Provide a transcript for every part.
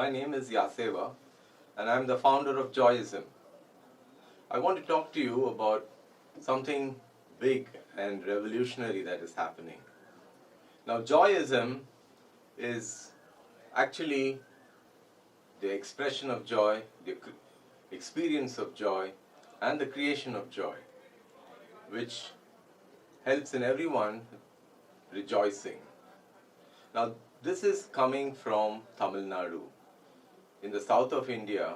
My name is Yaseva and I'm the founder of Joyism. I want to talk to you about something big and revolutionary that is happening. Now, Joyism is actually the expression of joy, the experience of joy, and the creation of joy, which helps in everyone rejoicing. Now, this is coming from Tamil Nadu, in the south of India,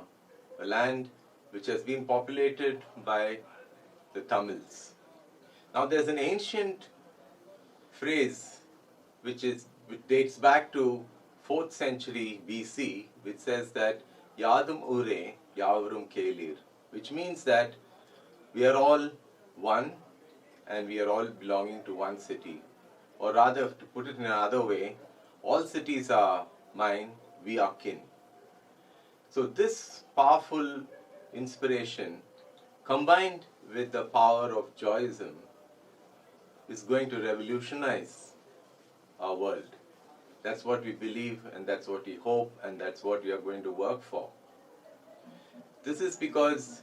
a land which has been populated by the Tamils. Now, there's an ancient phrase which dates back to 4th century BC, which says that Yadum Ure Yavarum Kelir, which means that we are all one and we are all belonging to one city. Or rather, to put it in another way, all cities are mine, we are kin. So this powerful inspiration, combined with the power of Joyism, is going to revolutionize our world. That's what we believe, and that's what we hope, and that's what we are going to work for. This is because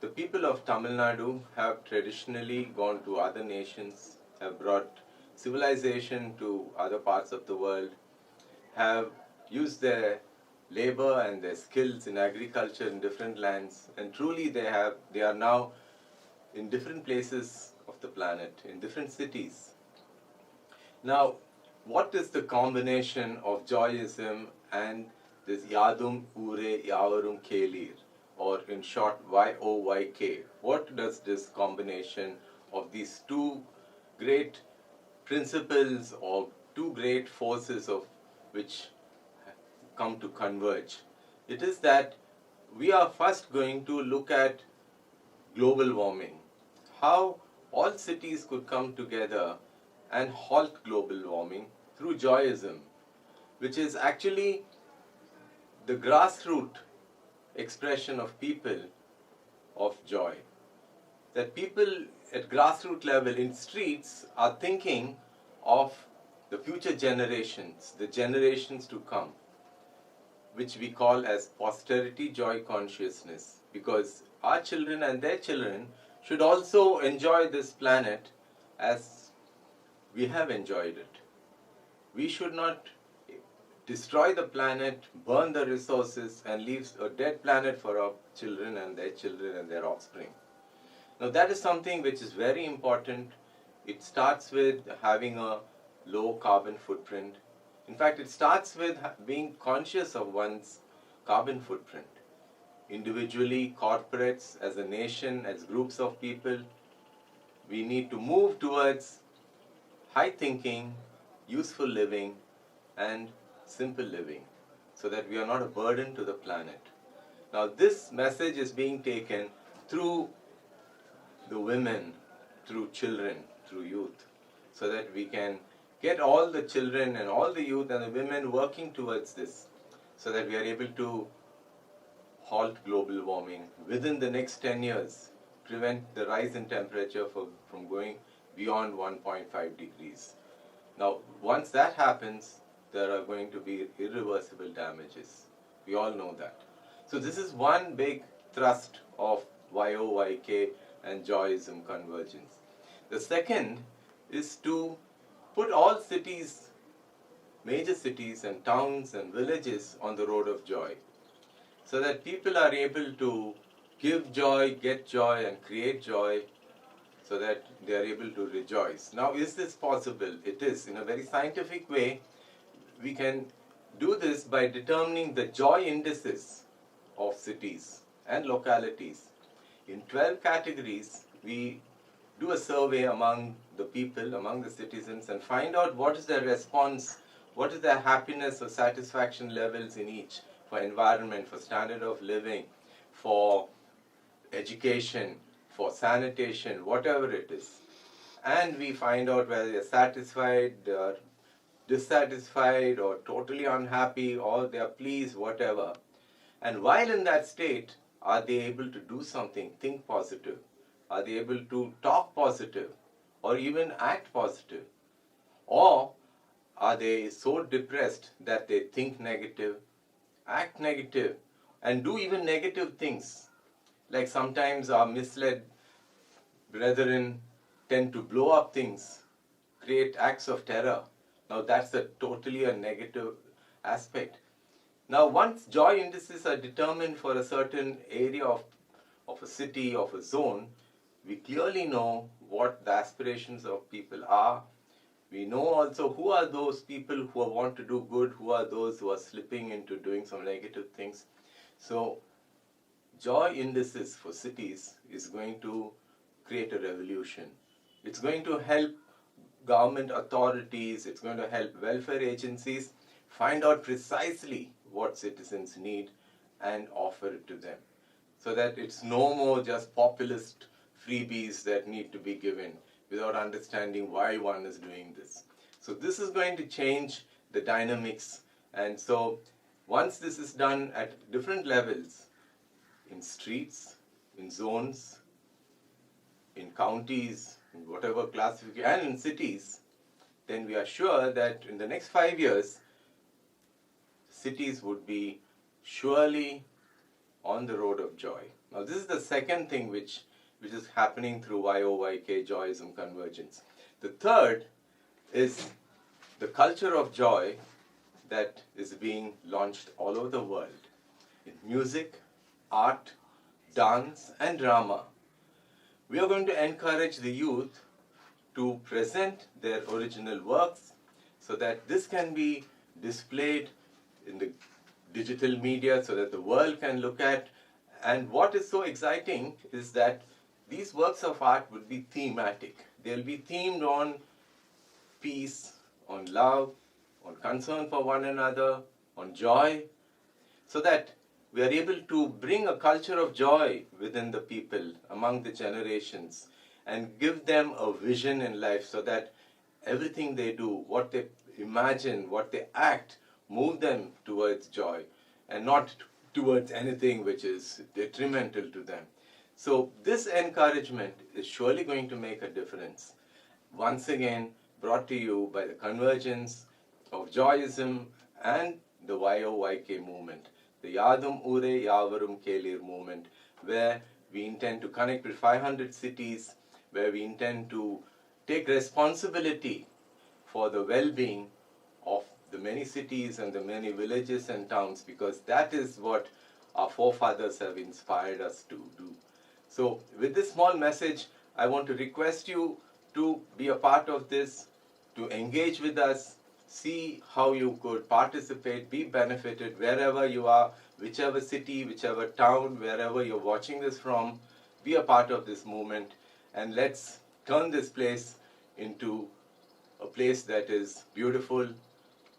the people of Tamil Nadu have traditionally gone to other nations, have brought civilization to other parts of the world, have used their labor and their skills in agriculture in different lands, and truly they are now in different places of the planet, in different cities. Now, what is the combination of Joyism and this Yadum Ure Yavarum Kelir, or in short YOYK? What does this combination of these two great principles or two great forces of which come to converge? It is that we are first going to look at global warming, how all cities could come together and halt global warming through Joyism, which is actually the grassroots expression of people of joy. That people at grassroots level in streets are thinking of the future generations, the generations to come, which we call as posterity joy consciousness, because our children and their children should also enjoy this planet as we have enjoyed it. We should not destroy the planet, burn the resources, and leave a dead planet for our children and their offspring. Now, that is something which is very important. It starts with having a low carbon footprint. In fact, it starts with being conscious of one's carbon footprint. Individually, corporates, as a nation, as groups of people, we need to move towards high thinking, useful living, and simple living, so that we are not a burden to the planet. Now, this message is being taken through the women, through children, through youth, so that we can get all the children and all the youth and the women working towards this, so that we are able to halt global warming within the next 10 years, prevent the rise in temperature from going beyond 1.5 degrees. Now, once that happens, there are going to be irreversible damages. We all know that. So this is one big thrust of YOYK and Joyism convergence. The second is to put all cities, major cities and towns and villages on the road of joy, so that people are able to give joy, get joy, and create joy, so that they are able to rejoice. Now, is this possible? It is. In a very scientific way, we can do this by determining the joy indices of cities and localities. In 12 categories, we do a survey among the people, among the citizens, and find out what is their response, what is their happiness or satisfaction levels in each, for environment, for standard of living, for education, for sanitation, whatever it is. And we find out whether they're satisfied, or dissatisfied, or totally unhappy, or they're pleased, whatever. And while in that state, are they able to do something, think positive? Are they able to talk positive or even act positive? Or are they so depressed that they think negative, act negative, and do even negative things. Like sometimes our misled brethren tend to blow up things, create acts of terror. Now that's totally a negative aspect. Now once joy indices are determined for a certain area of a city, of a zone, we clearly know what the aspirations of people are. We know also who are those people who want to do good, who are those who are slipping into doing some negative things. So joy indices for cities is going to create a revolution. It's going to help government authorities, it's going to help welfare agencies find out precisely what citizens need and offer it to them. So that it's no more just populist freebies that need to be given without understanding why one is doing this. So this is going to change the dynamics. And so once this is done at different levels, in streets, in zones, in counties, in whatever classification, and in cities, then we are sure that in the next 5 years, cities would be surely on the road of joy. Now this is the second thing which is happening through YOYK, Joyism Convergence. The third is the culture of joy that is being launched all over the world in music, art, dance, and drama. We are going to encourage the youth to present their original works so that this can be displayed in the digital media so that the world can look at. And what is so exciting is that these works of art will be thematic. They'll be themed on peace, on love, on concern for one another, on joy, so that we are able to bring a culture of joy within the people, among the generations, and give them a vision in life so that everything they do, what they imagine, what they act, move them towards joy and not towards anything which is detrimental to them. So this encouragement is surely going to make a difference. Once again, brought to you by the convergence of Joyism and the YOYK movement, the Yadum Ure Yavarum Kelir movement, where we intend to connect with 500 cities, where we intend to take responsibility for the well-being of the many cities and the many villages and towns, because that is what our forefathers have inspired us to do. So with this small message, I want to request you to be a part of this, to engage with us, see how you could participate, be benefited wherever you are, whichever city, whichever town, wherever you're watching this from, be a part of this movement, and let's turn this place into a place that is beautiful,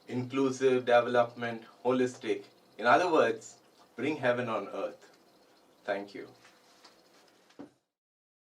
inclusive, development, holistic. In other words, bring heaven on earth. Thank you.